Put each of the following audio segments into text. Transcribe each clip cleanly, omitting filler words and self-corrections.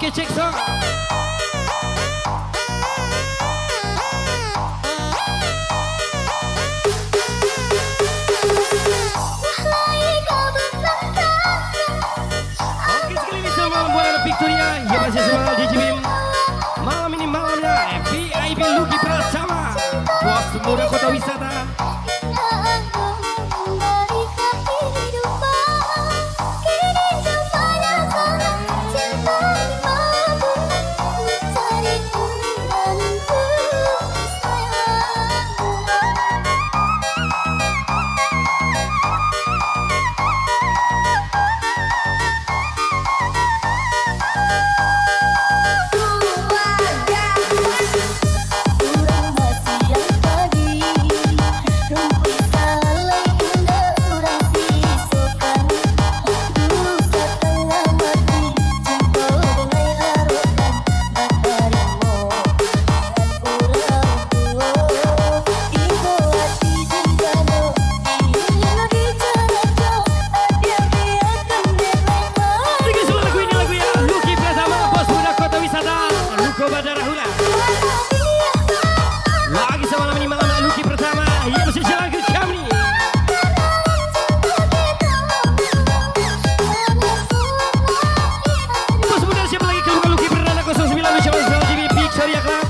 Oke, cek so. Oke, sekali ini selamat buat anak Victoria. Ya masih semangat di Jibim. Malam ini malamnya VIP Lucky Pratama, bos muda kota wisata. Lagi sama malam ini malam Lucky pertama. Ia masih jalan ke kami. Bos muda siapa lagi keluar Lucky perdana 09 bersama JB Victoria Club.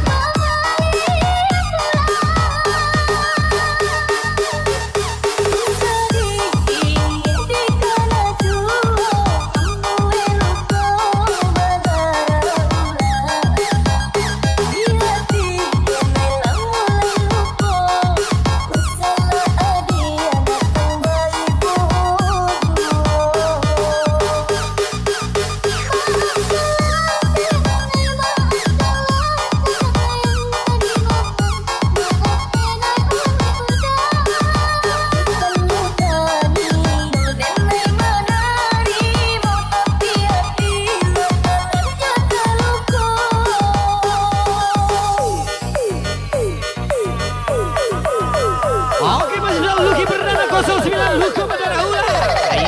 Oke, masih dalam Lucky perdana 09 Lucky Bandara Hula.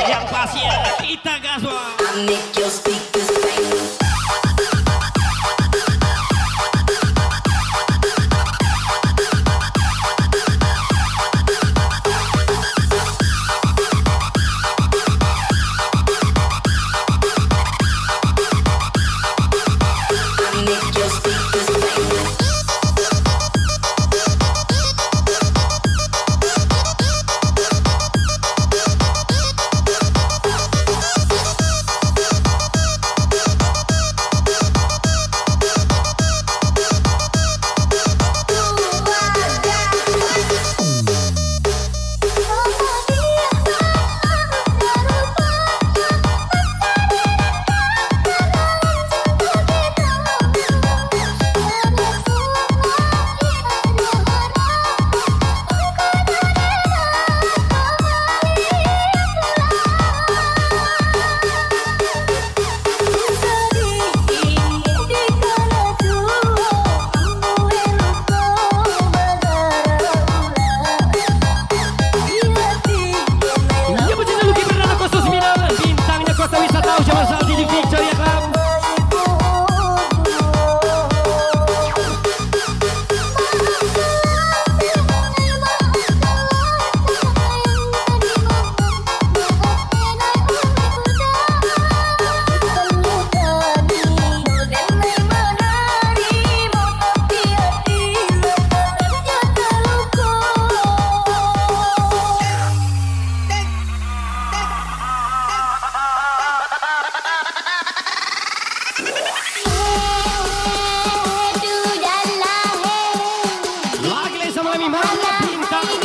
Yang pasti kita gaswa.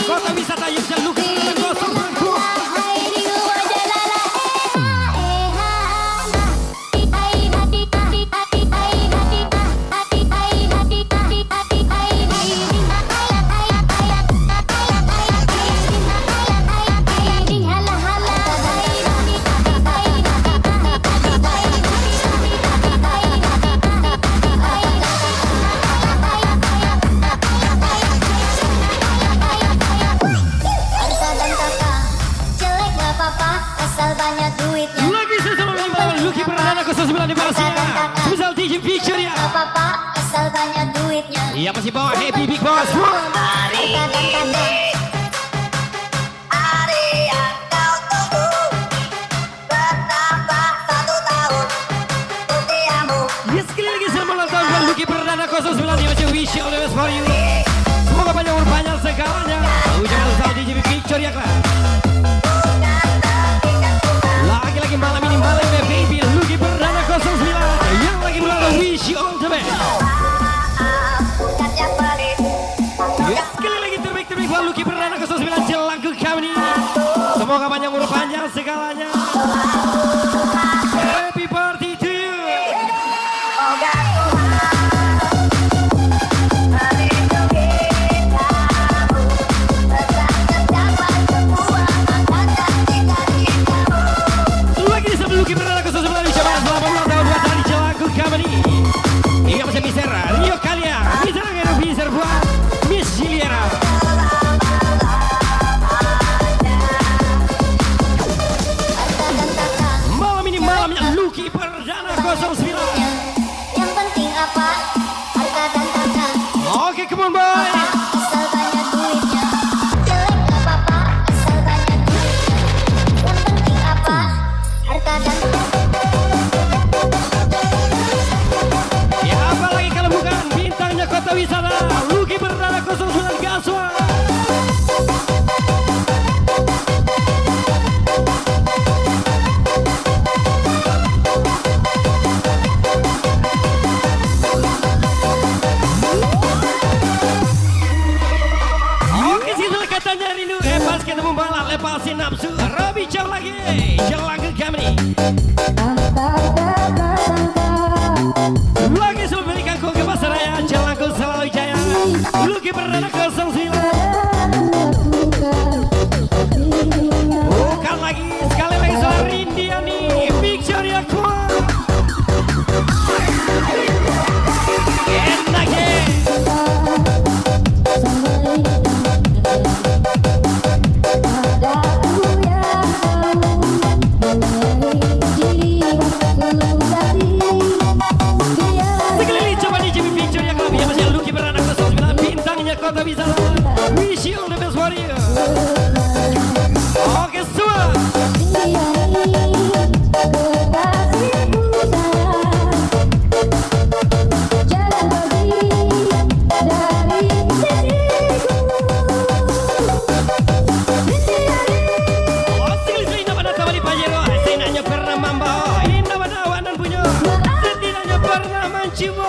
Kota wisata yang selalu keren kosong berkuah. Lagi sesama Lucky perdana 09 di Malaysia. apa-apa asal banyak duitnya. Iya masih bawa Happy Big Boss. Hari ini hari yang kau tunggu, bertambah 1 tahun usiamu. Ya sekali lagi selamat ulang tahun buat Lucky Perdana 09 di macam wish you all the best for you. Semoga panjang umur panjang segalanya. Ucapan selamat DJB Victoria Club. Lagi-lagi malam ini malam baby Lucky Perdana 09 yang lagi bulan wish you all the best. Ya sekali lagi terbaik buat Lucky Perdana 09 Jelangku kami. Semoga panjang umur panjang segalanya. Happy party to you. Lagi disebut Lucky Perdana 09 dicoba selamat ulang tahun buat dari Jelangku kami. Iya masih Mister Rio Kalia, Mister Angelo Mister buat Miss Giliera. Malam ini malamnya Lucky Perdana 09. Yang penting apa? Harta dan tahta. Oke, come on boy. Asal banyak duitnya. Jelek gak apa-apa asal banyak duitnya. Yang penting apa? Harta dan tahta. Ya apalagi kalau bukan bintangnya kota wisata Lucky Perdana 09 Gaswa. Oke situ katanya rindu pas ketemu balap lepasin nafsu Robi jauh lagi jalan ke kami. Lagi selalu berikan kau ke Pasaraya jalanku selalu jaya Lucky Perdana 09. Bukan lagi sekali lagi soal Rindiani Victoria Club. Enak ya. Sekeliling coba di JB Victoria Club ya masih Lucky Perdana 09 bintangnya kota wisata. Wish you all the best for you. Oke semua. Oh sekali-sekali nama datang di Pajero. Setidaknya pernah membawa indah pada awanan punya. Setidaknya pernah mencium.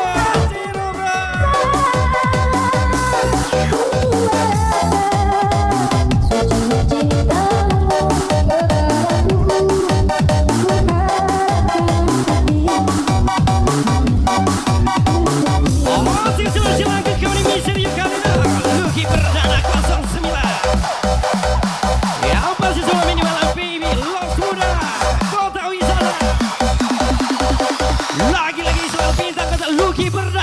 Lucky Perdana 09. Yang pasti semua minimal baby Lost Muda kota wisata. Lagi-lagi soal bintang kata Lucky Perdana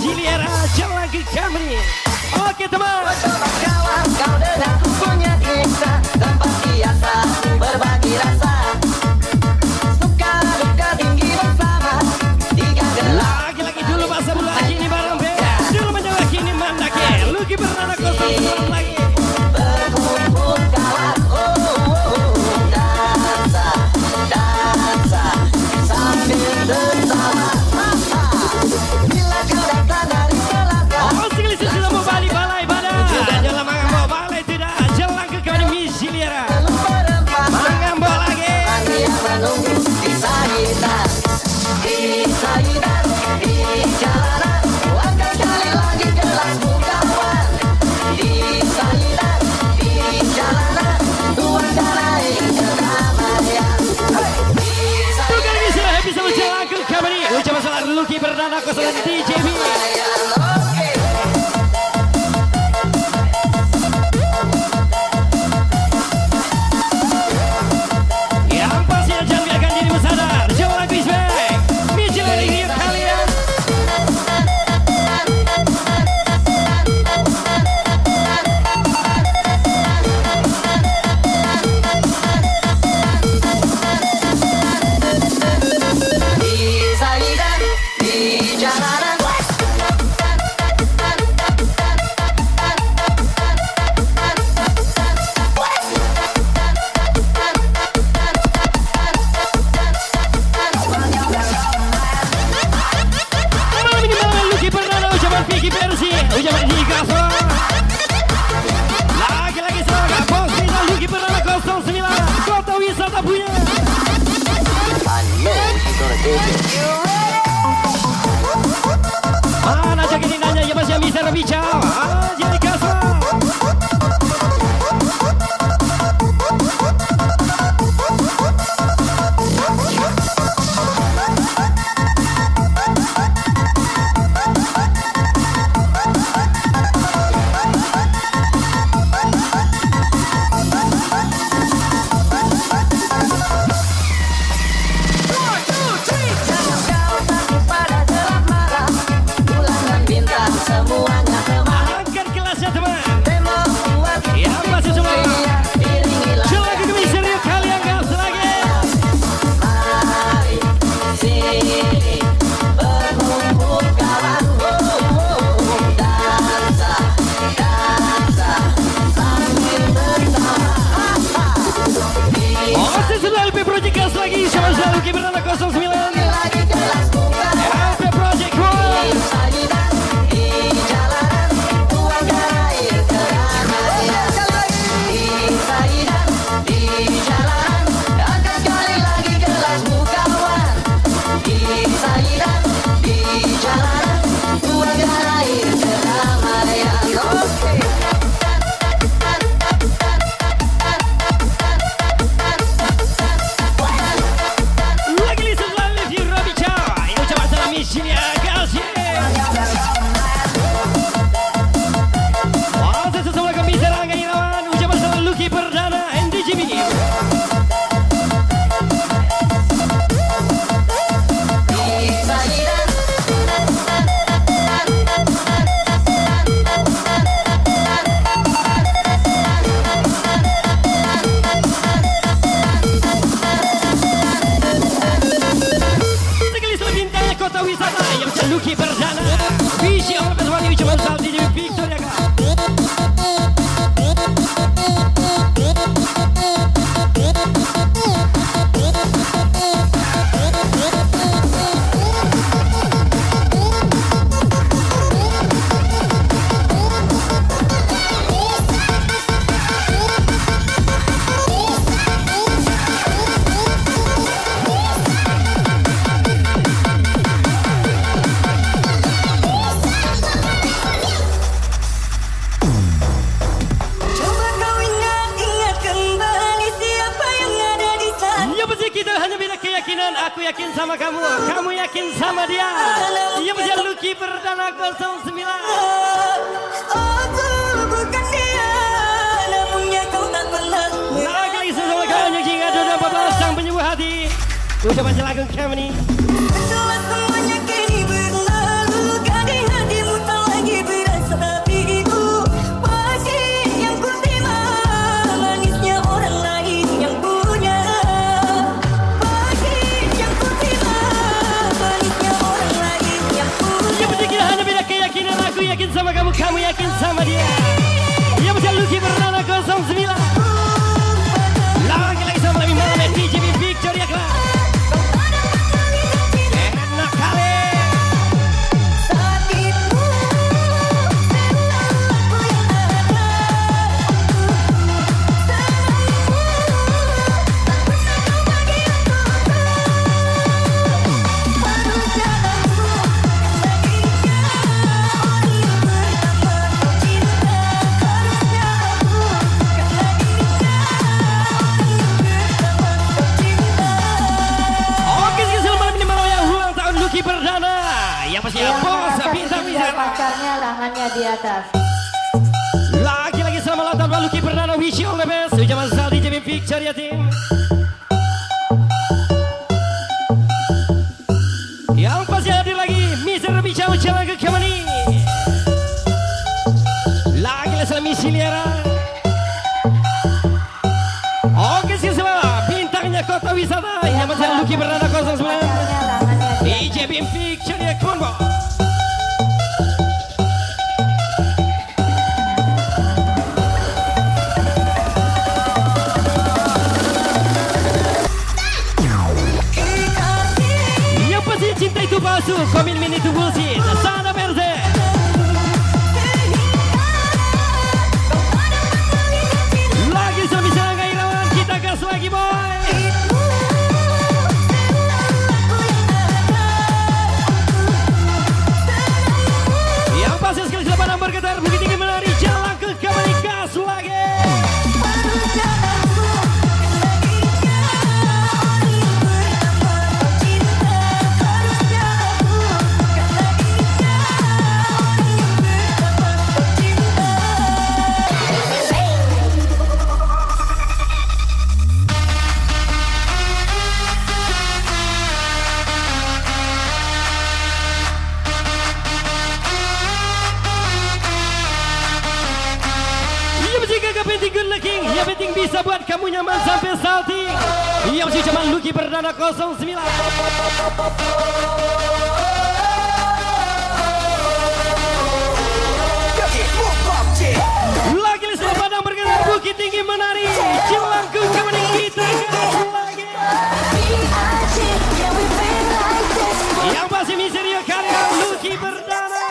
Giliera jalan ke Camry. Oke teman. Coba kawan kau denganku punya kisah tempat biasa berbagi rasa. Suka duka tinggi bersama tiga gelar. Lagi-lagi dulu bahasa bola kini bareng beda. Dulu menjaga kini mandake. Lucky Perdana kosong seorang lagi. Berkumpul kawan, dansa, dansa sambil tertawa. Bila kau datang dari belakang, Oh, sekali sudah mau balik balai badan. Dalam mengambil balai tidak jalan ke Academy Giliera. berempat Mengambil lagi. lagi yang menunggu di sayidan, di sayidan, di jalanan. Akan sekali lagi kelasmu kawan, di sayidan, di jalanan. Tuan darai kedamaian, di Tuh kali sayidan. ini sudah happy sama jalan ke Academy. Ucapan salah Lucky Perdana kosong DJB. Yang pastinya jangan biarkan dirimu sadar. Jalan Bisbek. Michelin ini kalian. Di sayidan, di jalanan. Malam ini malam Lucky Perdana ucapan Vicky Persi. Ucapan Hika Soa. Lagi-lagi semangat bos kita Lucky Perdana 09. Kota wisata punya. Mana aja ini nanya ya masih bisa berbicara. Jadi kasar. Jangan kau takut pada gelap malam, bulan dan bintang semuanya teman. Angkat kelasnya teman. Demo buat Ya masih semua. dia iringilah Selagi demi serius kalian gas lagi. mari sini berkumpul kawan, dansa, dansa sambil tertawa. Oh, sesudah LP Project gas lagi. Sama saya Lucky Perdana 09. Lagi kelasmu kawan, LP Project World. di sayidan, di jalanan, tuan darai kedamaian. Di sayidan, di jalanan, akan sekali lagi kelasmu kawan. Di sayidan, di jalanan, tuan darai kedamaian. Oke. Lagi listen live di Robi Chow. Yang ucapan salam misinya kasih. Wah, sesuai kami serang Irawan. Ucapan salam Lucky Perdana NDGB. Di sayidan, Sekali bintangnya kota wisata yang bisa Lucky Perdana. Visi orang pesawat ucapan salam DJB Victoria Kak. Coba kau ingat kembali siapa yang ada di sana. Ya pasti kita hanya beda keyakinan. Aku yakin sama kamu, kamu yakin sama dia. Ya pasti Lucky Perdana 09. Aku bukan dia, namunnya kau tak pernah. Lagi sesama kawan yang jingga 14 sang penyembuh hati. Ucapan lagu kami ini. Setelah semuanya kini berlalu, gading hati yakin sama kamu, kamu yakin sama dia. Yang bisa Lucky Perdana 09. Lagi-lagi sama lebih malam DJB Victoria Club. Enak kali. Saat itu semua aku yang ada untukmu, senangmu tak pernah kau bagi untukku. Baru jalanmu lagi orang yang pertama kau cinta. Harusnya aku kan lagi orang yang pertama kau cinta. Oke, sekarang malam ini malam yang ulang tahun Lucky Perdana. Yang pasti ya, bos bintang wisata. Pacarnya tangannya di atas. Lagi-lagi selamat ulang tahun Lucky Perdana. Wish you all the best. Ucapan sal DJB Victoria Team. Yang pasti hadir lagi Mr. Bicara Jalan ke Kamani. Lagi-lagi salam misi Liara. Oke, sekarang bintangnya kota wisata. Yang pasti Lucky Perdana 09. Pacarnya tangannya di atas. DJ Bim Victoria Combo. Yang pasti cinta itu palsu, komitmen itu bullshit. Sana Perse. Lagi suami serang Irawan, kita gas lagi boy. Yang pasti sekali selapan bergetar, bukit tinggi menari, jalan ke Kamani gas lagi. Penting good looking, yang penting bisa buat kamu nyaman sampai salting. Yang masih zaman Lucky Perdana 09. Lagi listrik padang bergerak, bukit tinggi menari, Cilangkung Kamani kita gas lagi. Yang pasti miserio karya Lucky Perdana.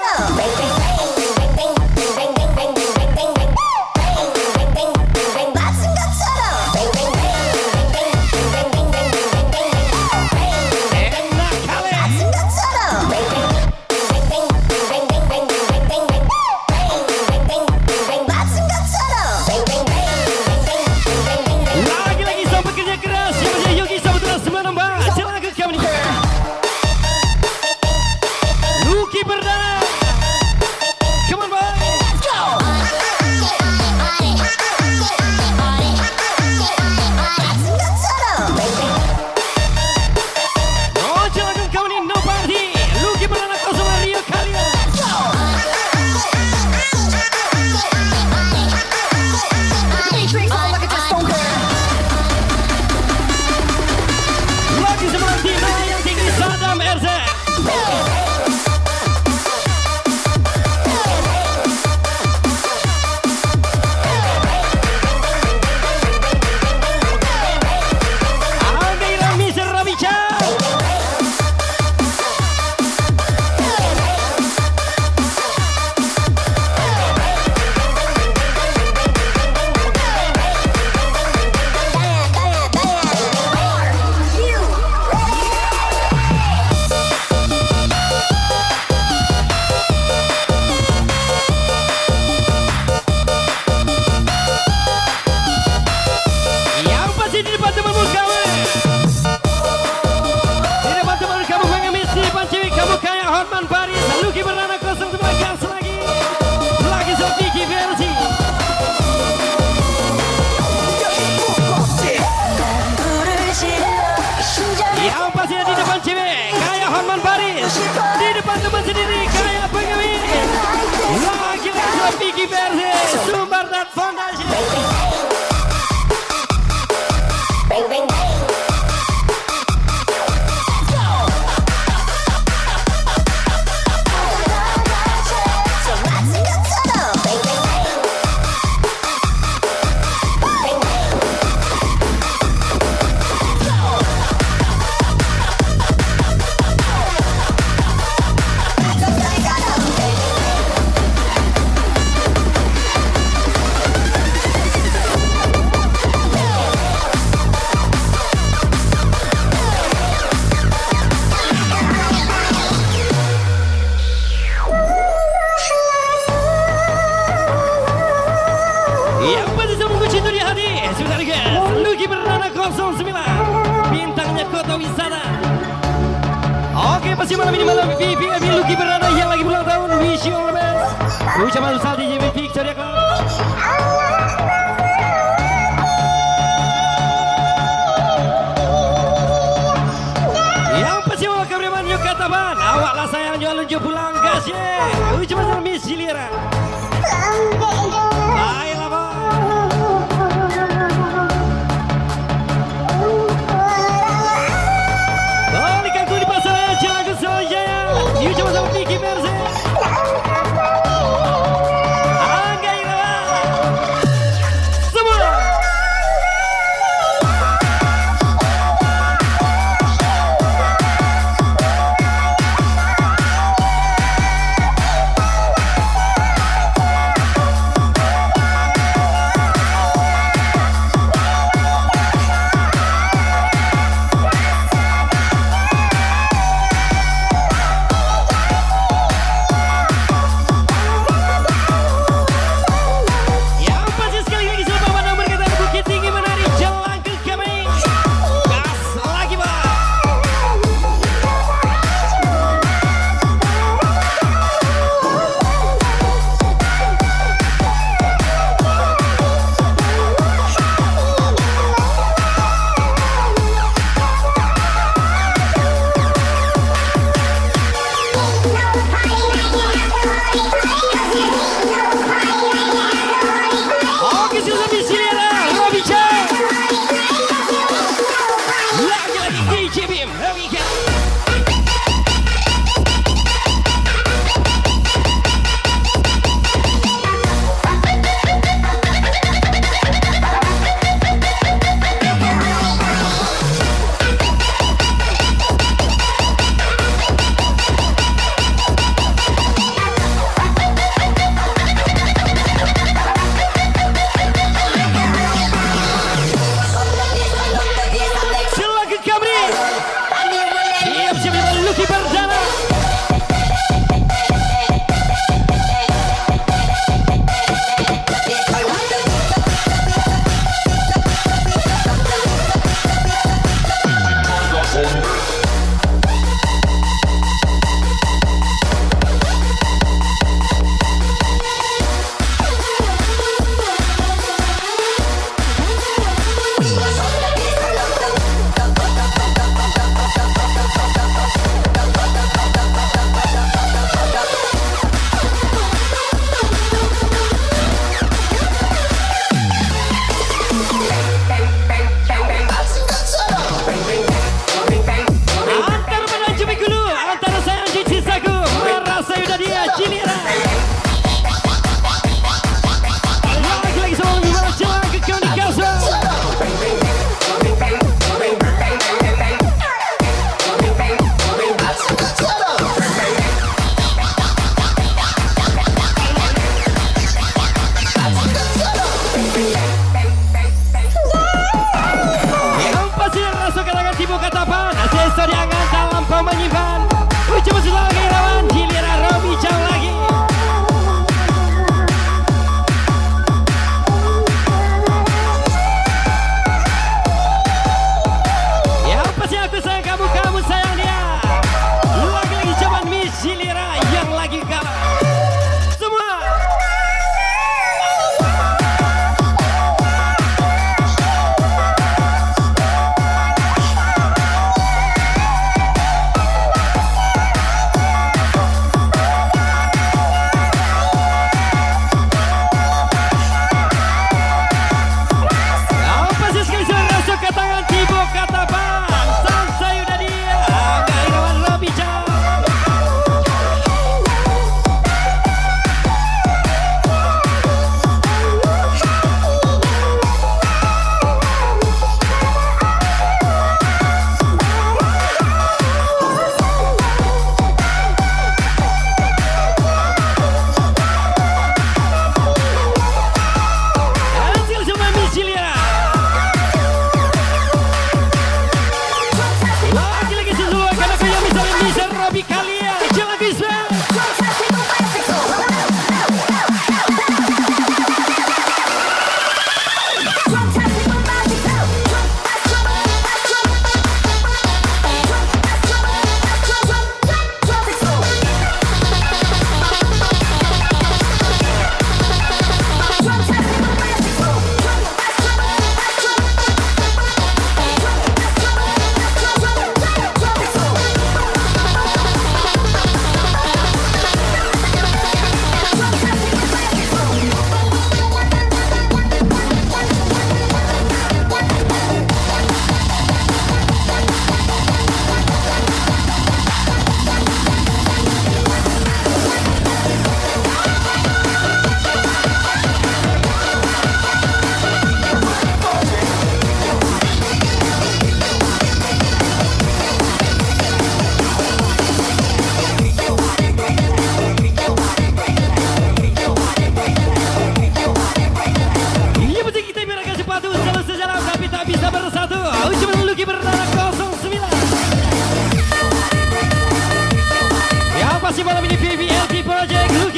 Vicky Versi, Sumber dan Fondasi. Bang bang bang. pasti malam ini malam VIP Lucky Bernada yang lagi ulang tahun. Wish you all the best. Ucapan besar DJ Victoria Club. Yang pasti mau kebriman yuk kataban. Awaklah sayang jual lunjuk pulang kasih. Ucapan besar Miss Hilira. Baiklah bang. Balikan ku di pasar Jalan Keselajaya. Ucapan besar Vicky Mercy.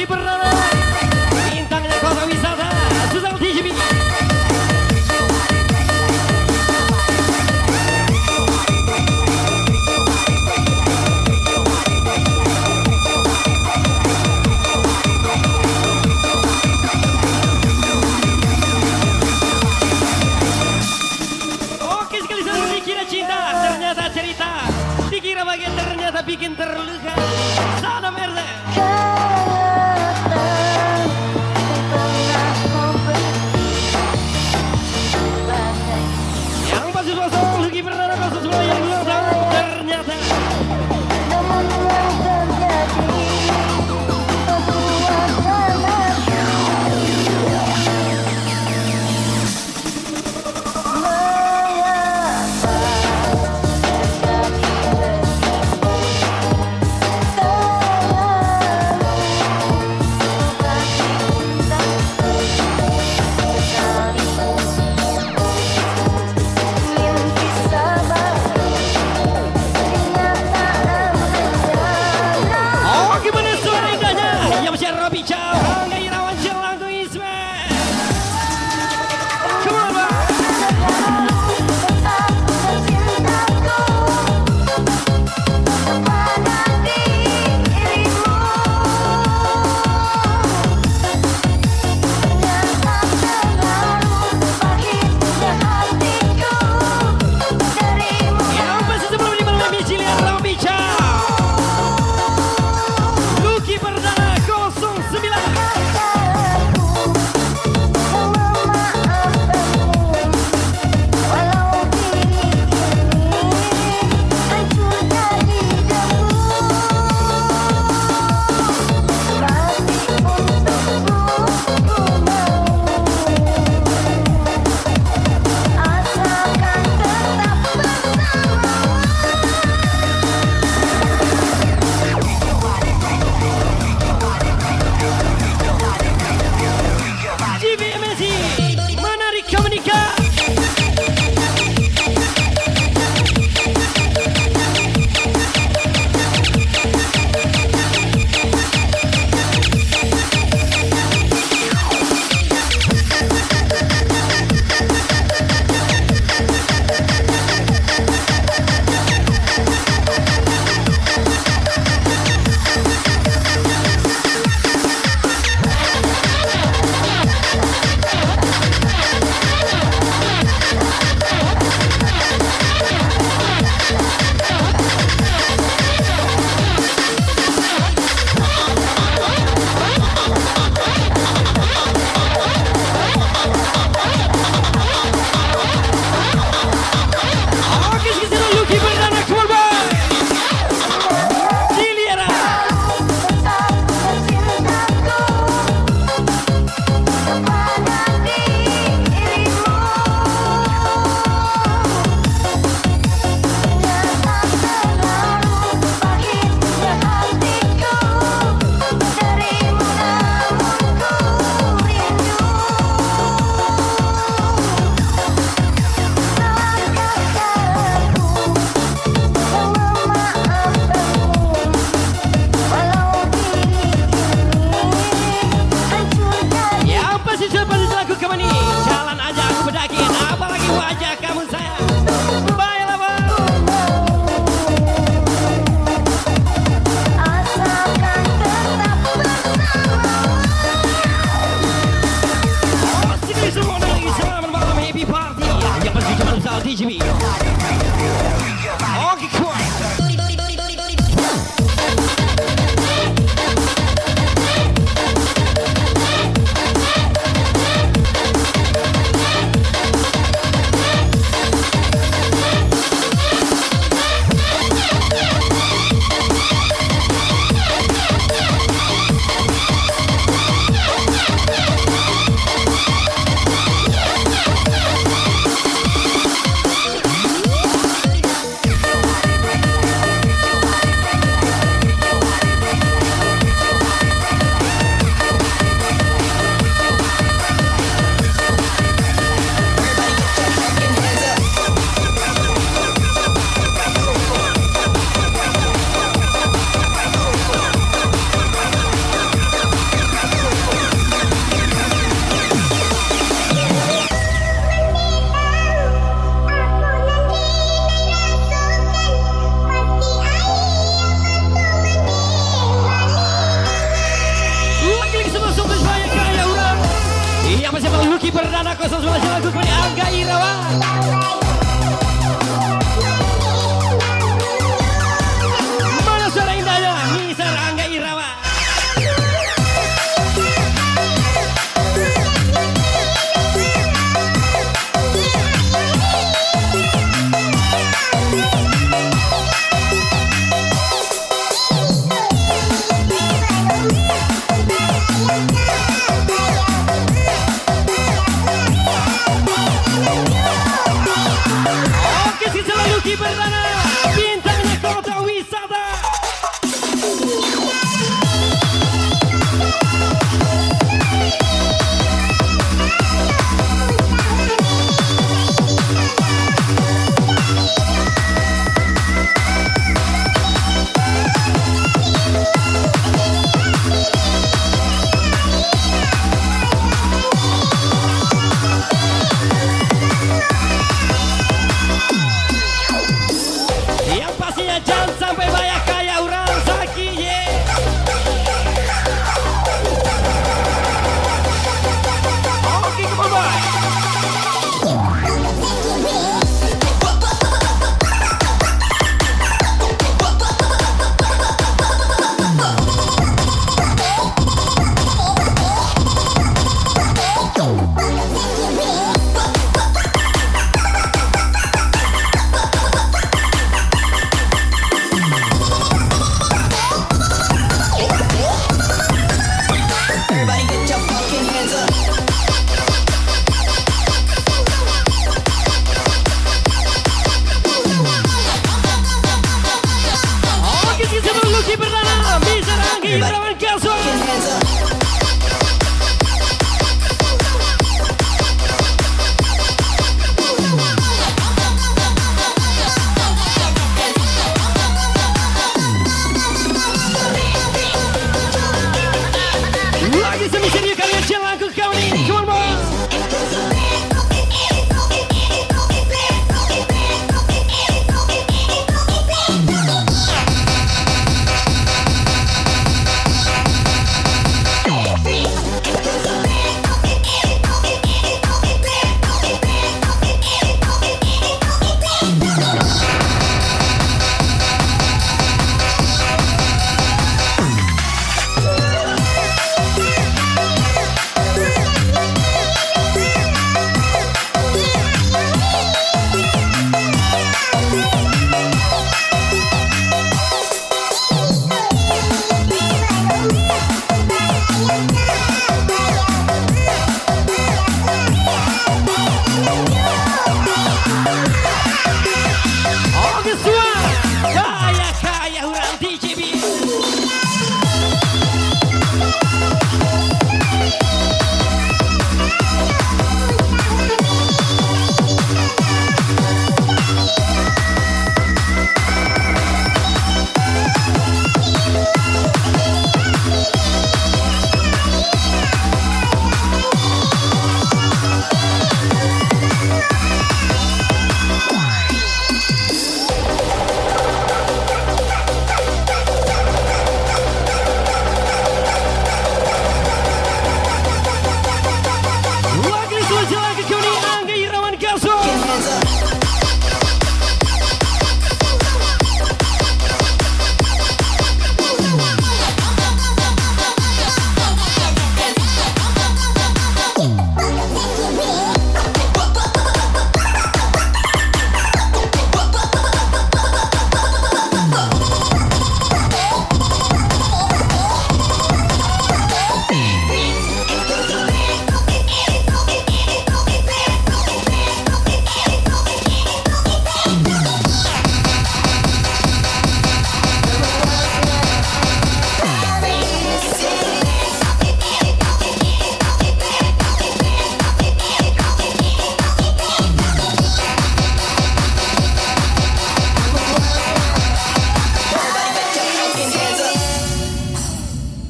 Perdana, bintangnya kota wisata Sultan DJB. Oke sekali saudara, dikira cinta ternyata cerita, dikira bagian ternyata bikin terluka. Sana Merle. Yang pasti kosong Lucky Perdana kosong semua yang ulang tahun ternyata. Oh gimana suara indahnya yang masih Robi Chow, Angga Irawan Jelang tuh Ismail. Come on Bang. Yang pasti sebelum dimaklumi Cilian Robi Chow, Lucky Perdana 09. GBMSI menarik kau menikah. Oke sekarang Lucky Perdana keluar Bang. Ciliara. Yang pasti seperti lagu kamu nih, jalan aja aku bedakin, apalagi wajah kamu sayang. Baiklah Bang. Oh sekali semua lagi selamat malam happy party. Yang pasti cuma usaha DJB. Oke kuat. Siapa Lucky Perdana 09 lagu kepada Angga Irawan. Mana suara indahnya Mister Angga Irawan. Oke, sisa Lucky Perdana, bintangnya kota wisata. Yang pastinya jangan sampai banyak kaya orang Zaki ye. Oke, come on boy. Everybody get your fucking hands up. Oke, sisa Lucky Perdana, Mister Angga Irawan Gaso. Hands up. Lagi semi-seri kalian jalan ke kawan ini. Come on boy. Oke semua, kaya orang DJB. Lagi semua jalan ke kawan ini Angga Irawan Gaso. Hands up.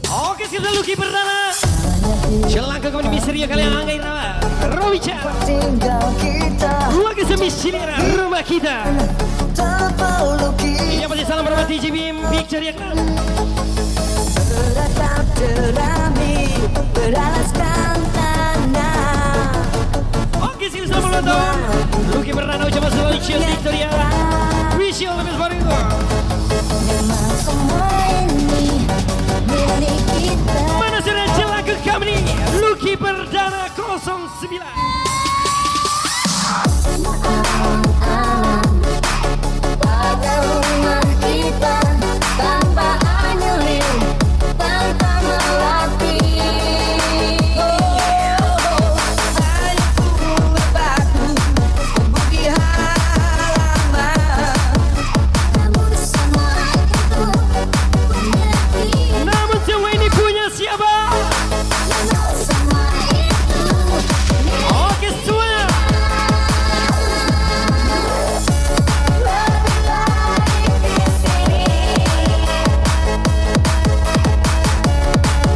Oke, sisa Lucky Perdana. Jalan ke kawan ini misteri kalian Angga Irawan. Robica. Tinggal kita Lagi semi-seri rumah kita. tanpa Lucky. Ini pasti salam hormat DJB Picture ya kan. Beratap jerami beralaskan tanah. Pada rumah kita tanpa anyurin, tanpa melatih. Namun semua itu menyakiti. Namun semua ini punya siapa? Namun semua itu Oke semuanya. lebih baik di sini.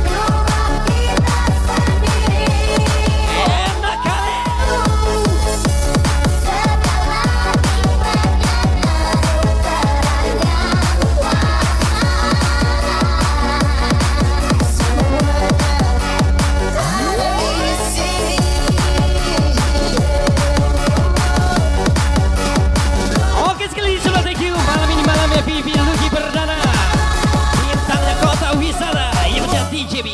Rumah kita sendiri. Enak kali. Segala nikmatnya utaranya. Semuanya ada di sini. Oke sekali sudah thank you. Malam ini malam FPP Lucky Perdana. Bintangnya kota wisata yang menjadi JB.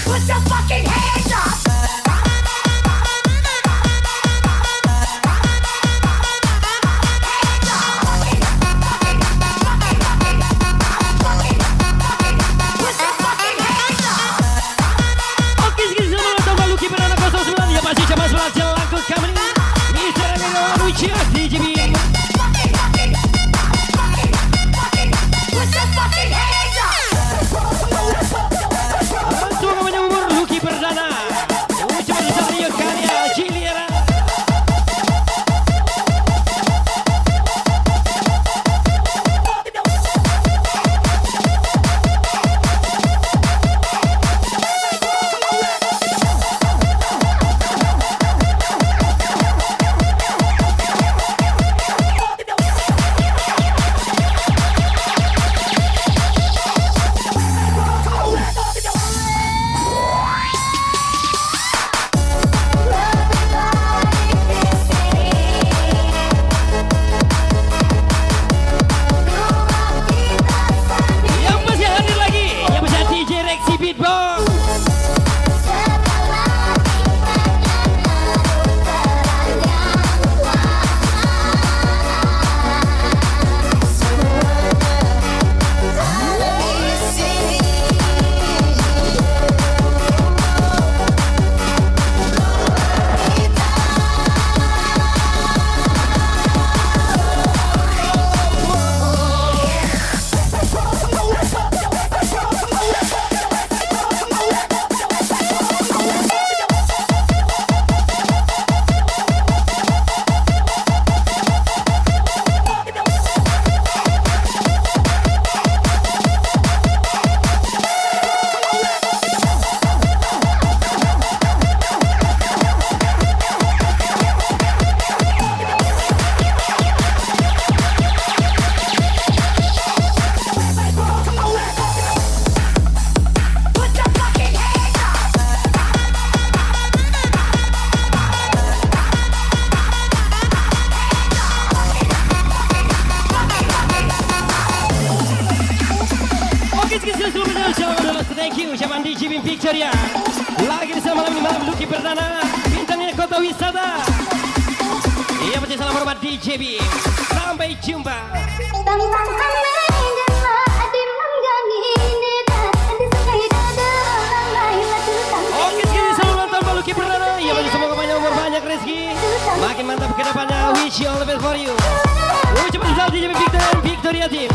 Put your fucking hands up! Oke sekali selamat datang Lucky Perdana 09. Ya pasti coba surat jelang ke kami. Mr. Emilio Lucia DJB. Put your fucking hands up! Semua namanya umur Lucky Perdana. Ucapan Satrio Karya Ciliera. Yang masih hadir lagi, yang bisa DJ Rexy Beatbox. Oke sekali selamat thank you Syaman DJB Victoria. Lagi bersama malam ini malam Lucky Perdana. Bintangnya kota wisata. Iya pasti salam hormat DJB. Sampai jumpa. Oke sekali selamat datang Lucky Perdana. Iya pasti semoga banyak umur banyak rezeki. Makin mantap ke depannya. Wish you all the best for you. Ucapan besar DJB Victoria Team.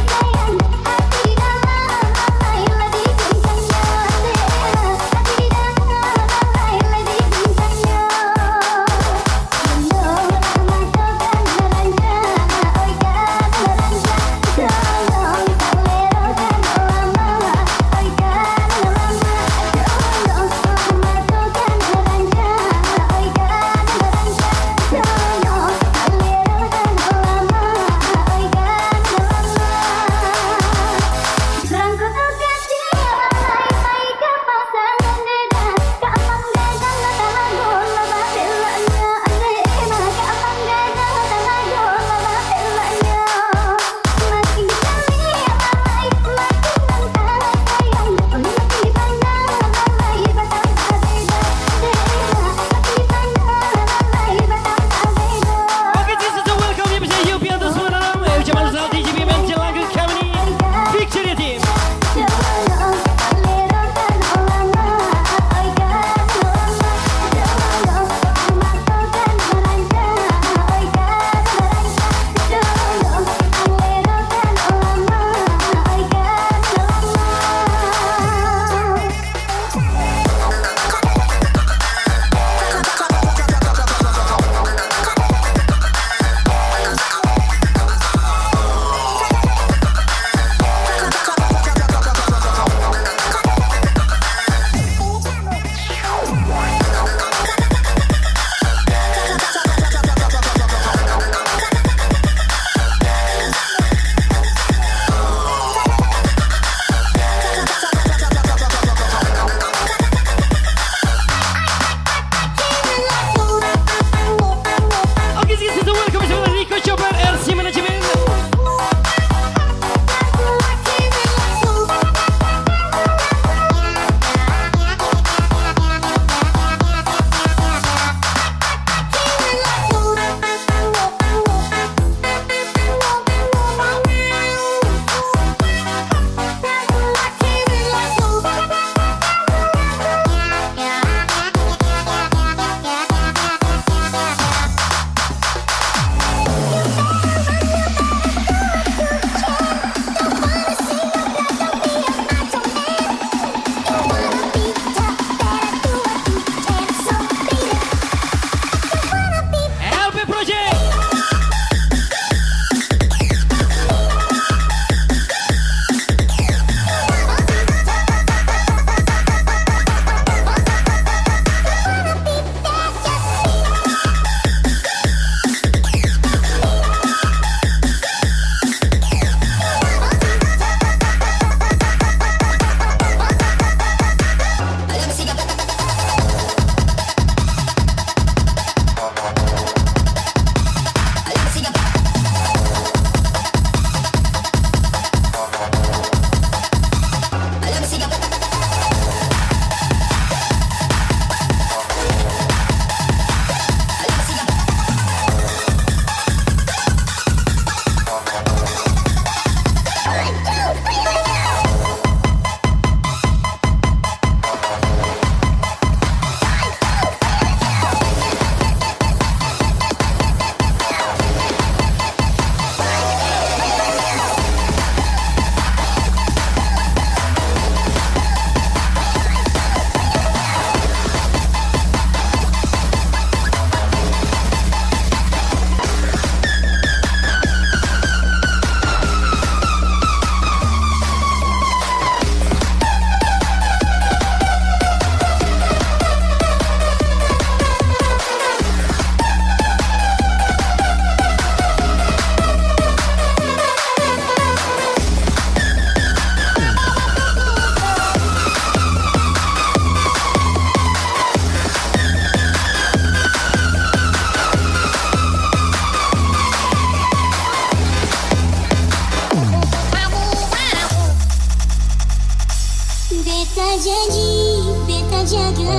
jaga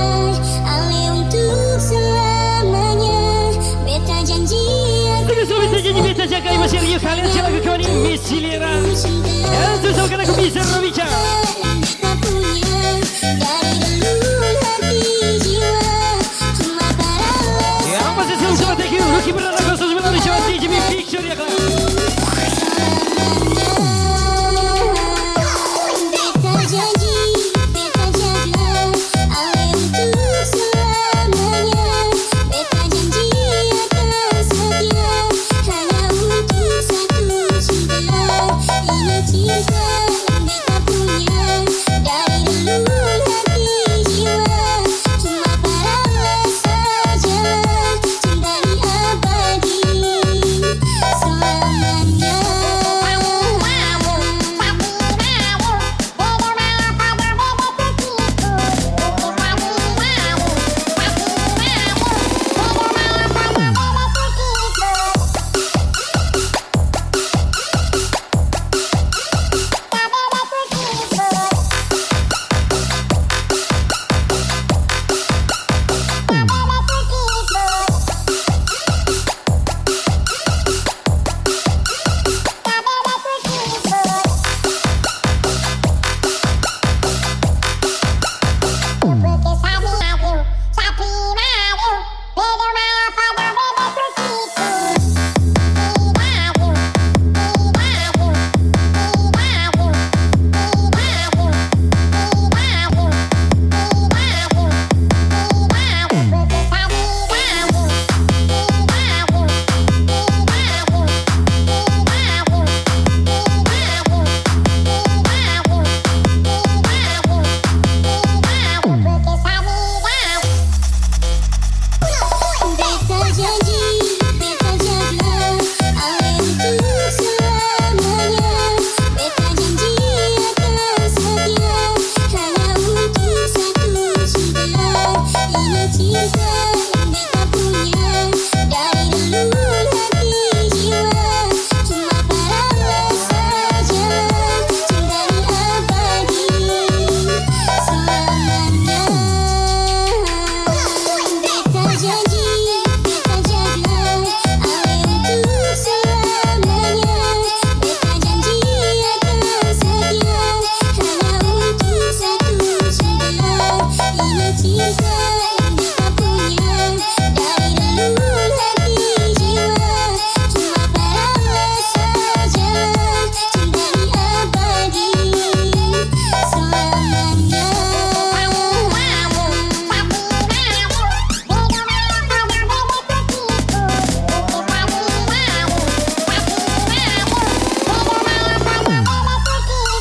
Ale untuk selamanya. Beta janji Terus sampai terjadi beta jaga masih Rio kalian silakan kawan ini Miss Silera. cinta Itu sama kan aku bisa Robica. tak punya dari relung hati jiwa. Cuma para Ya, masih sama thank you. Lucky Perdana 09 di Jawa TGB Picture ya kan.